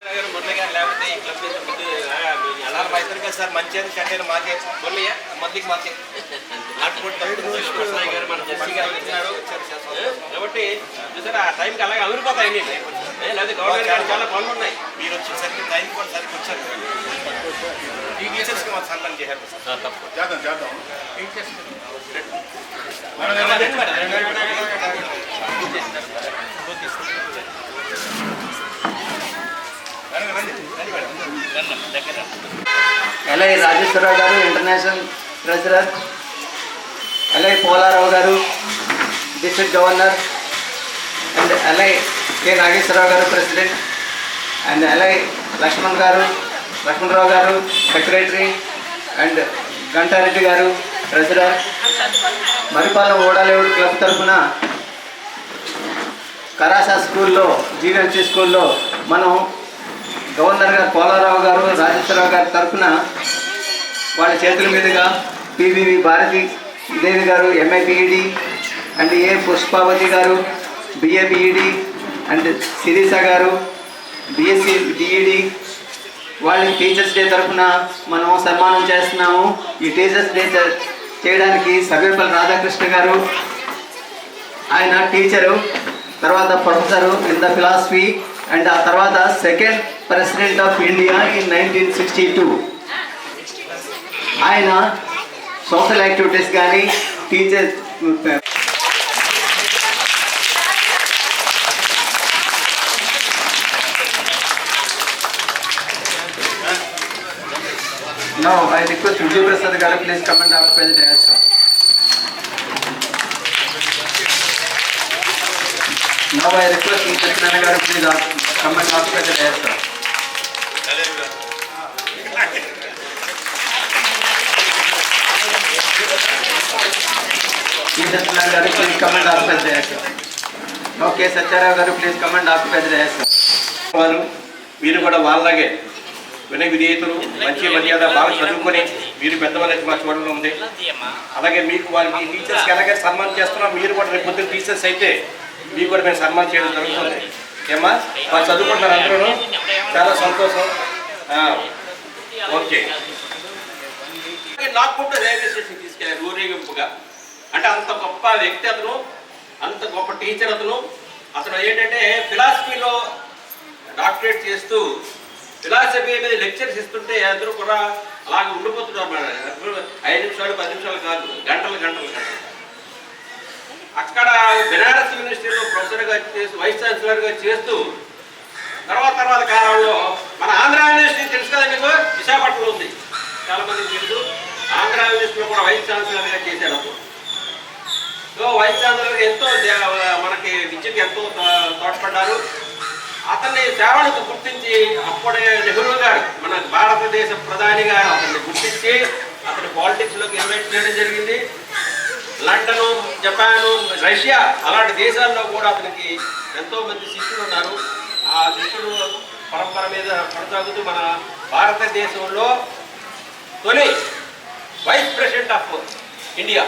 లేకపోతే ఈ క్లబ్ అలా ఇద్దరు కదా సార్ మంచి కంటే మాకే మొన్నయ్య మందికి మాకే గారు మన జెర్సీ గారు ఇచ్చినాడు కాబట్టి చూసారు ఆ టైంకి అలాగే అవిరిపోతాయి లేకపోతే గవర్నమెంట్ గారు చాలా పనులు ఉన్నాయి. మీరు వచ్చేసరికి టైంకి కూడా సరికి వచ్చారు ఈ టీచర్స్కి మాకు సన్మానం చేశారు సార్. తప్పు చేద్దాం ఎల్ఐ రాజేశ్వరరావు గారు international treasurer, LI Polarao garu district governor, and LI K Nageswararao garu president, and LI Lakshmanarao గారు సెక్రటరీ, అండ్ గంటారెడ్డి గారు ట్రెజరర్. మరిపాలెం ఓడాలేవుడు క్లబ్ తరఫున కరాసా స్కూల్లో జీవీఎంసీ స్కూల్లో మనం గవర్నర్ గారు పోలారావు గారు రాజేశ్వరరావు గారి తరఫున వాళ్ళ చేతుల మీదుగా పివివి భారతి దేవి గారు ఎంఏ బిఈడి, అండ్ ఏ పుష్పావతి గారు బిఏ బిఈడి, అండ్ శిరీష గారు బిఎస్సి బిఈడి వాళ్ళకి టీచర్స్ డే తరఫున మనం సన్మానం చేస్తున్నాము. ఈ టీచర్స్ డే చేయడానికి సర్వేపల్లి రాధాకృష్ణ గారు, ఆయన టీచరు, తర్వాత professor in the philosophy, and ఆ తర్వాత second president of India in 1962. ఆయన సోషల్ యాక్టివిటీస్ కానీ teachers Now I request Vijay Prasad garu please come and occupy the dais. Now I request Mr. Krishna garu please come and occupy the dais. Mr. Krishna garu please come and occupy the dais. Okay, Satyarao garu please come and occupy the dais. వారు మీరు కూడా వాళ్ళలాగే వినయ విధేయతలు మంచి మర్యాద బాగా చదువుకొని మీరు పెద్దవాళ్ళకి మా చూడడం ఉంది. అలాగే మీకు వాళ్ళకి టీచర్స్కి ఎలాగే సన్మానం చేస్తున్నాం, మీరు కూడా రేపు పొద్దున్న టీచర్స్ అయితే మీకు కూడా మేము సన్మానం చేయడం జరుగుతుంది. ఏమ్మా వాళ్ళు చదువుకుంటున్నారు అందరూ, చాలా సంతోషం. ఓకే, నాకుంటే రైల్వే స్టేషన్ తీసుకెళ్ళారు ఊరేగింపుగా. అంటే అంత గొప్ప వ్యక్తి అతను, అంత గొప్ప టీచర్ అతను. అతను ఏంటంటే ఫిలాసఫీలో డాక్టరేట్ చేస్తూ ఫిలాసఫీ మీద లెక్చర్స్ ఇస్తుంటే అందరూ కూడా అలాగే ఉండిపోతున్నారు. 5 నిమిషాలు 10 నిమిషాలు కాదు, గంటలు గంటలు గంటలు. అక్కడ బెనారస్ యూనివర్సిటీలో ప్రొఫెసర్గా చేస్తూ వైస్ ఛాన్సలర్గా చేస్తూ తర్వాత కాలంలో మన ఆంధ్ర యూనివర్సిటీ తెలుసు కదా మీకు, విశాఖపట్నంలో ఉంది, చాలా మందికి తెలుసు. ఆంధ్ర యూనివర్సిటీలో కూడా వైస్ ఛాన్సలర్గా చేశారు అప్పుడు. సో వైస్ ఛాన్సలర్గా ఎంతో మనకి విద్యకి ఎంతో తోడ్పడ్డారు. అతన్ని సేవలకు గుర్తించి అప్పుడే నెహ్రూ గారు, మన భారతదేశ ప్రధాని గారు అతన్ని గుర్తించి అతని పాలిటిక్స్లోకి ఇన్వైట్ చేయడం జరిగింది. లండను, జపాను, రష్యా అలాంటి దేశాల్లో కూడా అతనికి ఎంతో మంది శిష్యులు ఉన్నారు. ఆ శిష్యులు పరంపర మీద కొనసాగుతూ మన భారతదేశంలో తొలి వైస్ ప్రెసిడెంట్ ఆఫ్ ఇండియా.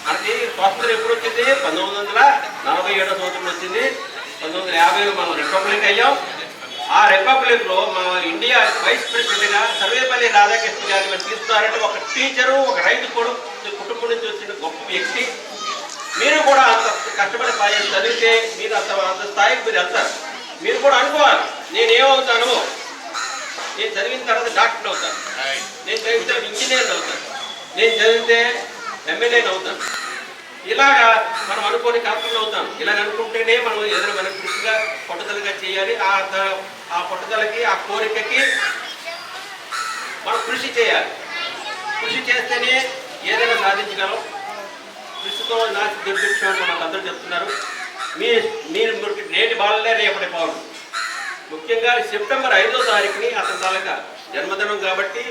మనకి స్వాతంత్రం ఎప్పుడు వచ్చింది? 1947 సంవత్సరం వచ్చింది. 1950లో మనం రిపబ్లిక్ అయ్యాం. ఆ రిపబ్లిక్లో మన ఇండియా వైస్ ప్రెసిడెంట్గా సర్వేపల్లి రాధాకృష్ణ గారిని మనం తీసుకున్నారంటే ఒక టీచరు, ఒక రైతు కుటుంబం నుంచి వచ్చిన గొప్ప వ్యక్తి. మీరు కూడా అంత కష్టపడి చదివితే మీరు అంత స్థాయికి మీరు వెళ్తారు. మీరు కూడా అనుకోవాలి, నేనేమవుతాను, నేను చదివిన తర్వాత డాక్టర్ అవుతాను, నేను చదివితే ఇంజనీర్ అవుతాను, నేను చదివితే ఎమ్మెల్యేని అవుతాను. ఇలాగా మనం అనుకోని కల్పనలు అవుతాం. ఇలాగ అనుకుంటేనే మనం ఏదైనా మనం కృషిగా పట్టుదలగా చేయాలి. ఆ పట్టుదలకి, ఆ కోరికకి మనం కృషి చేయాలి. కృషి చేస్తేనే ఏదైనా సాధించగలం. కృషితో నాటి దుర్భిక్షం మనకు అందరూ చెప్తున్నారు. మీరు నేటి బాలలే రేపటి పౌరులు. ముఖ్యంగా సెప్టెంబర్ 5వ తారీఖుని అతని తాలూకా జన్మదినం కాబట్టి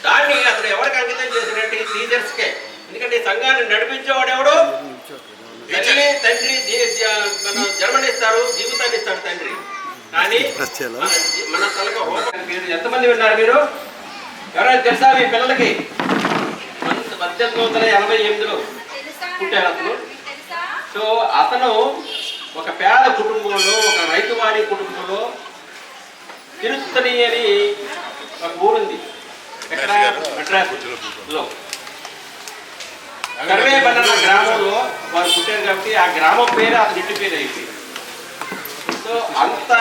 దాన్ని అతను ఎవరికి అంకితం చేసినట్టు టీచర్స్కే. ఎందుకంటే ఈ సంఘాన్ని నడిపించేవాడు ఎవడు? తల్లి తండ్రి మనం జన్మనిస్తారు, జీవితాన్ని ఇస్తాడు తండ్రి. కానీ మన తలకు ఎంతమంది విన్నారు మీరు? ఎవరైనా తెలుసా మీ పిల్లలకి? 1888లో పుట్టారు అతను. సో అతను ఒక పేద కుటుంబంలో, ఒక రైతువాడి కుటుంబంలో తిరుత్తని అని ఒక ఊరుంది, ఎక్కడ మెడ్రాస్లో. సర్వేపల్లి గ్రామంలో వారు పుట్టారు కాబట్టి ఆ గ్రామం పేరు అతని ఇంటి పేరు అయిపోయింది. సో అంత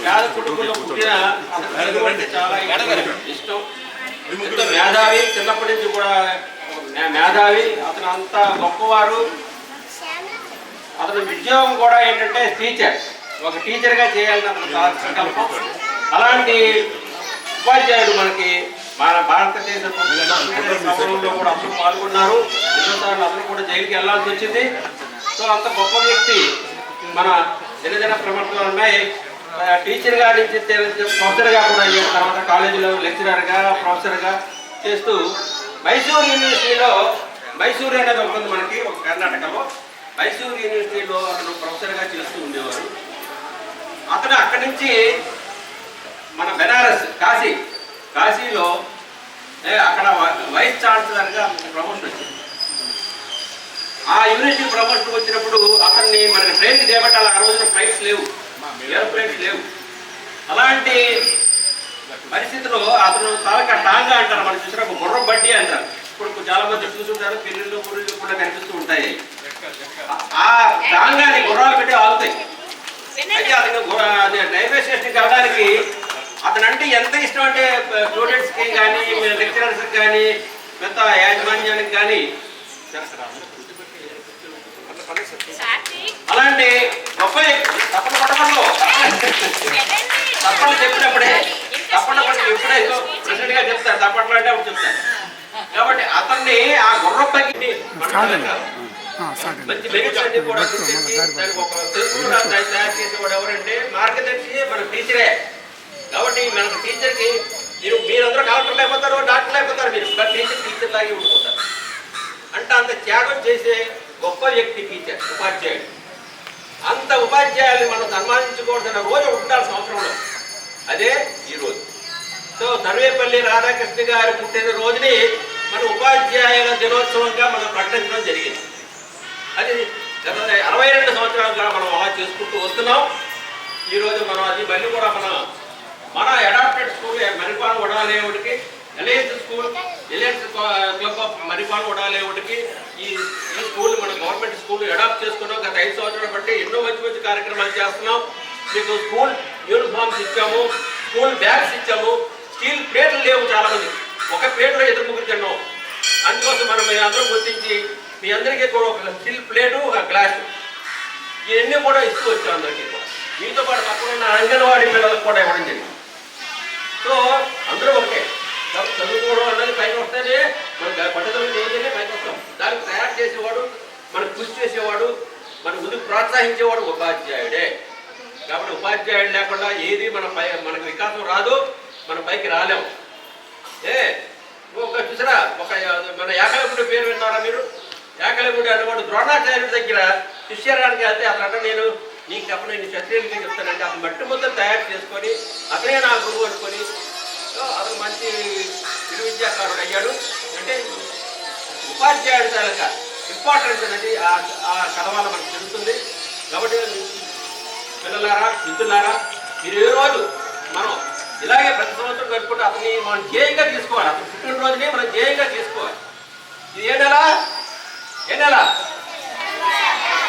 పేద కుటుంబంలో పుట్టిన అతను అంటే చాలా ఇష్టం, ఎంతో మేధావి, చిన్నప్పటి నుంచి కూడా మేధావి. అతను అంత గొప్పవారు. అతని ఉద్యోగం కూడా ఏంటంటే టీచర్, ఒక టీచర్గా చేయాలని అతను సంకల్పం. అలాంటి ఉపాధ్యాయుడు మనకి మన భారతదేశ సభలో కూడా అతను పాల్గొన్నారు. ఎన్నోసార్లు అతను కూడా జైలుకి వెళ్లాల్సి వచ్చింది. సో అంత గొప్ప వ్యక్తి మన దినదిన ప్రమాణాలు ఉన్నాయి. టీచర్గా నుంచి ప్రొఫెసర్గా కూడా అయ్యారు. తర్వాత కాలేజీలో లెక్చరర్గా, ప్రొఫెసర్గా చేస్తూ మైసూర్ యూనివర్సిటీలో, మైసూర్ అనేది ఉంటుంది మనకి ఒక కర్ణాటకలో, మైసూర్ యూనివర్సిటీలో అతను ప్రొఫెసర్గా చేస్తూ ఉండేవారు. అతను అక్కడి నుంచి మన బెనారస్ కాశీలో అక్కడ వైస్ ఛాన్సలర్గా ప్రమోషన్ వచ్చింది. ఆ యూనివర్సిటీ ప్రమోషన్ వచ్చినప్పుడు అతన్ని మనకి ట్రైన్కి చేపట్టాలి. ఆ రోజున ఫ్లైట్స్ లేవు, ఏరోప్లేన్స్ లేవు. అలాంటి పరిస్థితిలో అతను తాలూకా టాంగా అంటారు, మనం చూసినప్పుడు గుర్రం బడ్డీ అంటారు. ఇప్పుడు చాలా మంది చూస్తుంటారు, పెళ్ళిళ్ళు గుళ్ళు కూడా కనిపిస్తూ ఉంటాయి. ఆ టాంగాని గుర్రాలు పెట్టి ఆగుతాయి. అయితే అతను రైల్వే స్టేషన్కి వెళ్ళడానికి అతనంటే ఎంత ఇష్టం అంటే స్టూడెంట్స్కి కానీ, లెక్చరర్స్కి కానీ, పెద్ద యాజమాన్యానికి కానీ. అలాంటి గొప్ప తప్పని పడకంలో తప్పట్లు చెప్పినప్పుడే ఎప్పుడే ప్రెసిడెంట్ గా చెప్తారు, తప్పట్లో అంటే అప్పుడు చెప్తారు. కాబట్టి అతన్ని ఆ గుర్రప్పకి మంచి బెనిఫిట్స్ అన్ని కూడా దానికి ఒక తయారు చేసేవాడు ఎవరంటే మార్గదర్శి మన టీచరే. కాబట్టి మనకు టీచర్కి మీరందరూ కలెక్టర్లు అయిపోతారు, డాక్టర్లు అయిపోతారు, మీరు టీచర్ లాగే ఉండిపోతారు. అంటే అంత త్యాగం చేసే గొప్ప వ్యక్తి టీచర్, ఉపాధ్యాయుడు. అంత ఉపాధ్యాయుల్ని మనం సన్మానించుకోవాల్సిన రోజు ఉండాలి సంవత్సరంలో, అదే ఈరోజు. సో సర్వేపల్లి రాధాకృష్ణ గారు పుట్టిన రోజుని మన ఉపాధ్యాయుల దినోత్సవంగా మనం ప్రకటించడం జరిగింది. అది గత 62 సంవత్సరాలుగా మనం అలా చేసుకుంటూ వస్తున్నాం. ఈరోజు మనం అది మళ్ళీ కూడా మన అడాప్టెడ్ స్కూల్ మరిపాలెం వడాలేవుడికి, ఎలయన్స్ క్లబ్ ఆఫ్ మరిపాలెం వడాలేవుడికి ఈ స్కూల్ మన గవర్నమెంట్ స్కూల్ అడాప్ట్ చేసుకున్నాం. గత 5 సంవత్సరాలు బట్టి ఎన్నో మంచి కార్యక్రమాలు చేస్తున్నాం. మీకు స్కూల్ యూనిఫామ్స్ ఇచ్చాము, స్కూల్ బ్యాగ్స్ ఇచ్చాము. స్టీల్ ప్లేట్లు లేవు చాలా మంది, ఒక ప్లేట్లో 2-3 తిన్నాం. అందుకోసం మనం అందరూ గుర్తించి మీ అందరికీ కూడా ఒక స్టీల్ ప్లేటు, ఒక గ్లాసు, ఇవన్నీ కూడా ఇస్తూ వచ్చాం అందరికీ కూడా. మీతో పాటు పక్కన ఉన్న అంగన్వాడీ పిల్లలకు కూడా ఇవ్వడం జరిగింది. సో అందరూ ఒకటే, చదువుకోవడం అన్నది పైకి వస్తేనే మన పద్ధతులు చేస్తేనే పైకి వస్తాం. దానికి తయారు చేసేవాడు, మనకు కృషి చేసేవాడు, మన ముందుకు ప్రోత్సహించేవాడు ఉపాధ్యాయుడే. కాబట్టి ఉపాధ్యాయుడు లేకుండా ఏది మనకు వికాసం రాదు, మన పైకి రాలేము. ఒక చూసారా, ఒక మన యాకలగుడి పేరు విన్నారా మీరు? యాకలగుడి అనేవాడు ద్రోణాచార్యుడి దగ్గర శిష్యరానికి వెళ్తే అతను నేను నీకు చెప్పను, నేను క్షత్రియులకి చెప్తానంటే అతను మట్టి ముద్దలు తయారు చేసుకొని అతనే నా గురువు అనుకొని అతను మంచి విద్యాకారుడు అయ్యాడు. అంటే ఉపాధ్యాయుడు తాలూకా ఇంపార్టెన్స్ అనేది ఆ కథ వల్ల మనకు తెలుస్తుంది. కాబట్టి పిల్లలారా, మిత్రులారా, మీరు ఏ రోజు మనం ఇలాగే ప్రతి సంవత్సరం గడుపుకుంటే అతన్ని మనం ధ్యేయంగా తీసుకోవాలి. అతను పుట్టినరోజుని మనం ధ్యేయంగా తీసుకోవాలి. ఇది ఏ నెల?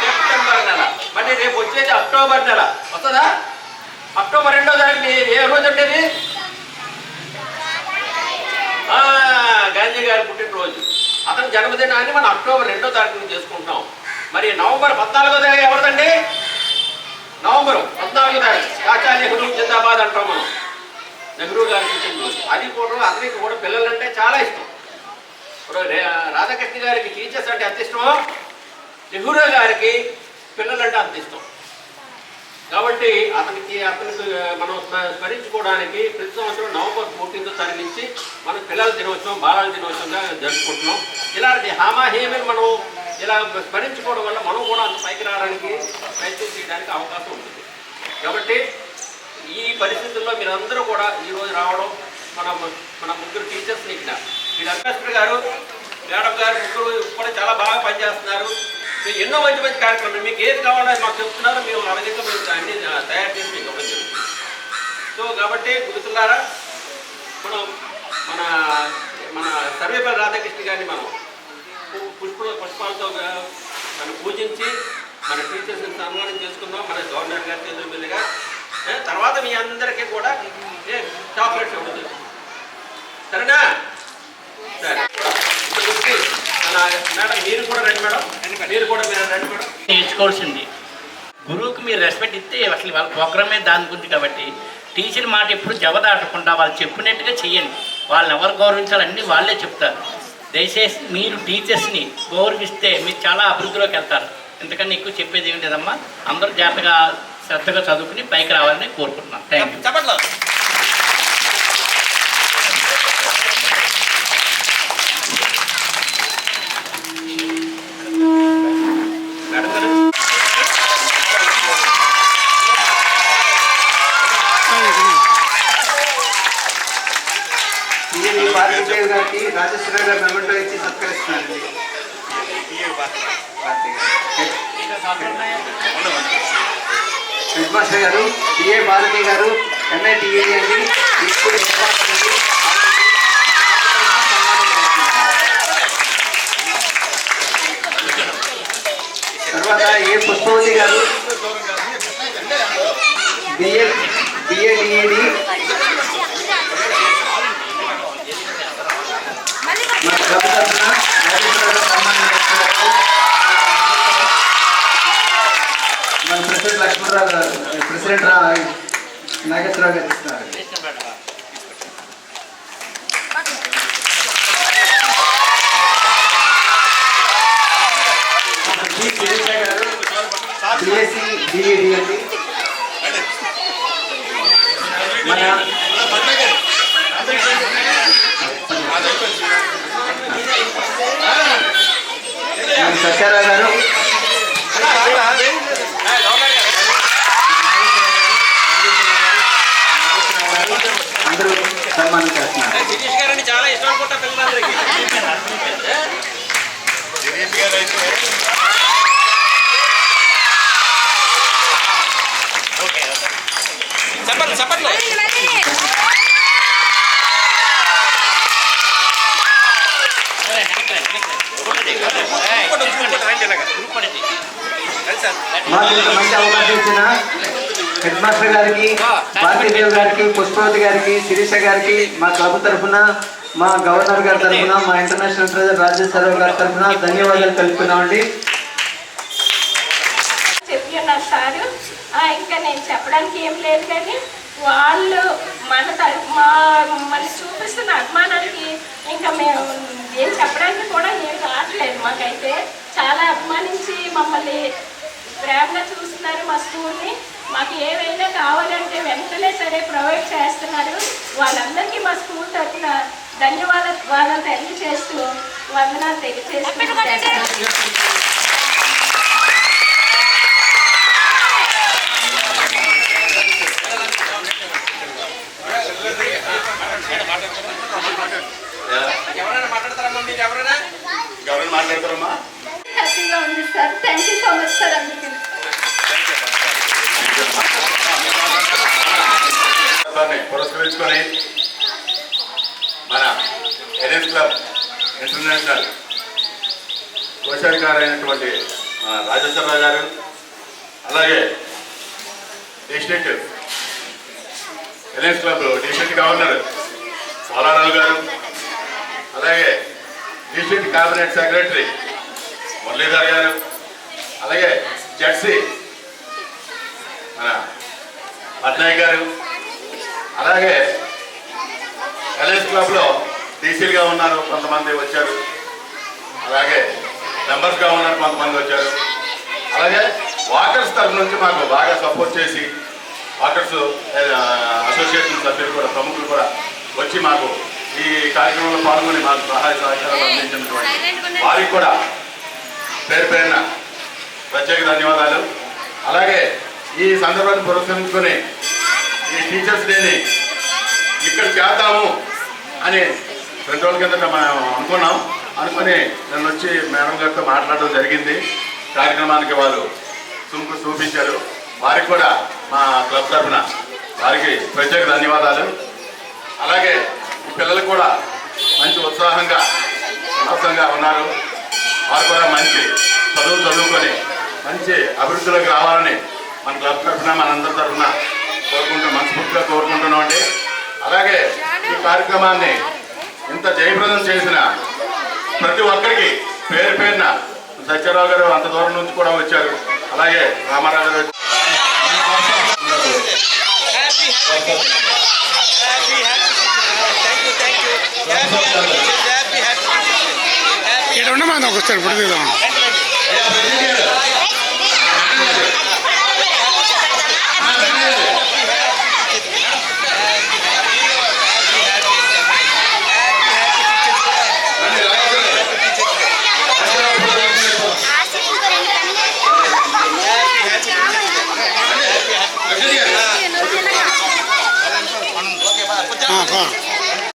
సెప్టెంబర్ నెల. మళ్ళీ రేపు వచ్చేది అక్టోబర్ నెల వస్తుందా? అక్టోబర్ 2వ తారీఖు ఏ రోజు అంటే గాంధీ గారి పుట్టినరోజు. అతని జన్మదినాన్ని మనం అక్టోబర్ 2వ తారీఖున చేసుకుంటున్నాం. మరి నవంబర్ 14వ తారీఖు ఎవరిదండి? నవంబర్ 14వ తారీఖు ఆచార్య నెహ్రూ జిందాబాద్ అంటాం మనం. నెహ్రూ గారి పుట్టినరోజు. అది కూడా అతనికి కూడా పిల్లలంటే చాలా ఇష్టం. ఇప్పుడు రాధాకృష్ణ గారికి టీచర్స్ అంటే అంత ఇష్టమో, నెహ్రూ గారికి పిల్లలంటే అంత ఇష్టం. కాబట్టి అతనికి మనం స్మరించుకోవడానికి ప్రతి సంవత్సరం నవంబర్ 14వ తారీఖు నుంచి మనం పిల్లల దినోత్సవం, బాలల దినోత్సవంగా జరుపుకుంటున్నాం. ఇలాంటి హామాహేమని మనం ఇలా స్మరించుకోవడం వల్ల మనం కూడా అంత పైకి రావడానికి ప్రయత్నం చేయడానికి అవకాశం ఉంటుంది. కాబట్టి ఈ పరిస్థితుల్లో మీరందరూ కూడా ఈరోజు రావడం, మన ముగ్గురు టీచర్స్ని ఇక్కడ అంబేద్కర్ గారు, మేడం గారు ముగ్గురు కూడా చాలా బాగా పనిచేస్తున్నారు. ఎన్నో మంచి కార్యక్రమాలు మీకు ఏది కావాలో మాకు చెప్తున్నారు. మేము ఆ విధంగా మేము అన్ని తయారు చేసి మీకు ఇవ్వడం జరుగుతుంది. సో కాబట్టి గురుతులారా మనం మన మన సర్వేపల్లి రాధాకృష్ణ గారిని మనం పుష్పాలతో మనం పూజించి మన టీచర్స్ని సన్మానం చేసుకుందాం మన గవర్నర్ గారి చేతుల మీదుగా. తర్వాత మీ అందరికీ కూడా చాక్లెట్స్ ఉంటుంది, సరేనా? సరే మేడం మీరు కూడా రండి మేడం, మీరు కూడా రండి మేడం. నేర్చుకోవాల్సింది గురువుకి మీరు రెస్పెక్ట్ ఇస్తే అసలు వాళ్ళ ప్రోగ్రామే దాని గురించి. కాబట్టి టీచర్ మాట ఎప్పుడు జవదాటకుండా వాళ్ళు చెప్పినట్టుగా చెయ్యండి. వాళ్ళని ఎవరు గౌరవించాలన్నీ వాళ్ళే చెప్తారు. దయచేసి మీరు టీచర్స్ని గౌరవిస్తే మీరు చాలా అభివృద్ధిలోకి వెళ్తారు. ఎందుకని ఎక్కువ చెప్పేది ఏమి లేదమ్మా. అందరూ జాగ్రత్తగా శ్రద్ధగా చదువుకుని పైకి రావాలని కోరుకుంటున్నాను. Thank you. చెప్పండి. భారతీదేవి గారికి రాజేశ్వర గారు మెమెంటో ఇచ్చి సత్కరిస్తున్నారండి. హెడ్ మాస్టర్ గారు పిఏ భారతి గారు ఎంఐటిఈడి అండి. ఇప్పుడు తర్వాత ఏ పుష్పవతి గారు బిఏడిఈడి మన క్లబ్ తరఫున మన ప్రెసిడెంట్ లక్ష్మణరావు గారు ప్రెసిడెంట్ నాగేశ్వరరావు గారు ఇస్తున్నారు. బిఎస్సి బిఈడి అండి. మన సత్యారావు గారు అందరూ సన్మానం చేస్తున్నారు. శిరీష్ గారని చాలా ఇష్టం అనుకుంటా పిల్లలందరికీ. చెప్పండి చెప్పండి. మాకు ఇంత మంచి అవకాశం ఇచ్చిన హెడ్ మాస్టర్ గారికి, భారతీదేవి గారికి, పుష్పవతి గారికి, శిరీష గారికి మా క్లబ్ తరఫున, మా గవర్నర్ గారి తరఫున, మా ఇంటర్నేషనల్ ట్రెజర్ రాజేశ్వరరావు గారి తరఫున ధన్యవాదాలు తెలుపుతున్నామండి. చెప్పి ఉన్నారు సారు. ఇంకా నేను చెప్పడానికి ఏం లేదు, కానీ వాళ్ళు మళ్ళీ చూపిస్తున్న అభిమానానికి ఇంకా మేము ఏం చెప్పడానికి కూడా ఏం రావట్లేదు. మాకైతే చాలా అభిమానించి మమ్మల్ని ప్రేమగా చూస్తున్నారు మా స్కూల్ని. మాకు ఏవైనా కావాలంటే వెంటనే సరే ప్రొవైడ్ చేస్తున్నారు. వాళ్ళందరికీ మా స్కూల్ తరఫున ధన్యవాదాలు తెలియజేస్తూ వందనాలు తెలియజేస్తూ ఎవరైనా మాట్లాడతారమ్మా? మీరు ఎవరైనా మాట్లాడతారమ్మా? హ్యాపీగా ఉంది sir. Thank you so much sir. అందుకే పురస్కరించుకొని మన ఎన్ఎస్ క్లబ్ ఇంటర్నేషనల్ కోశాధికారి అయినటువంటి రాజేశ్వరరావు గారు, అలాగే district NS club district governor Polarao garu, అలాగే డిస్ట్రిక్ట్ క్యాబినెట్ సెక్రటరీ మురళీధర్ గారు, అలాగే జడ్సీ మన పట్నాయక్ గారు, అలాగే ఎల్ఎస్ క్లబ్లో డీసీలుగా ఉన్నారు కొంతమంది వచ్చారు, అలాగే మెంబర్స్గా ఉన్నారు కొంతమంది వచ్చారు, అలాగే వాకర్స్ తరఫు నుంచి మాకు బాగా సపోర్ట్ చేసి వాకర్స్ అసోసియేషన్ సభ్యులు కూడా ప్రముఖులు కూడా వచ్చి మాకు ఈ కార్యక్రమంలో పాల్గొని మాకు సహాయ సహకారాలు అందించినటువంటి వారికి కూడా పేరు పేరున ప్రత్యేక ధన్యవాదాలు. అలాగే ఈ సందర్భాన్ని పురస్కరించుకొని ఈ టీచర్స్ డేని ఇక్కడ చేద్దాము అని 2 రోజుల కిందట మనం అనుకుని నన్ను వచ్చి మేడం గారితో మాట్లాడడం జరిగింది. కార్యక్రమానికి వాళ్ళు చూపించారు. వారికి కూడా మా క్లబ్ తరఫున వారికి ప్రత్యేక ధన్యవాదాలు. అలాగే పిల్లలు కూడా మంచి ఉత్సాహంగా ఉల్లాసంగా ఉన్నారు. వారు కూడా మంచి చదువుకొని మంచి అభివృద్ధిలోకి రావాలని మన క్లబ్ తరఫున మనందరి తరఫున మనస్ఫూర్తిగా కోరుకుంటున్నామండి. అలాగే ఈ కార్యక్రమాన్ని ఇంత జయప్రదం చేసిన ప్రతి ఒక్కరికి పేరు పేరున సత్యరావు గారు అంత దూరం నుంచి కూడా వచ్చారు. అలాగే రామారావు గారు ఇక్కడ ఉండమా ఒకసారి ఇప్పుడు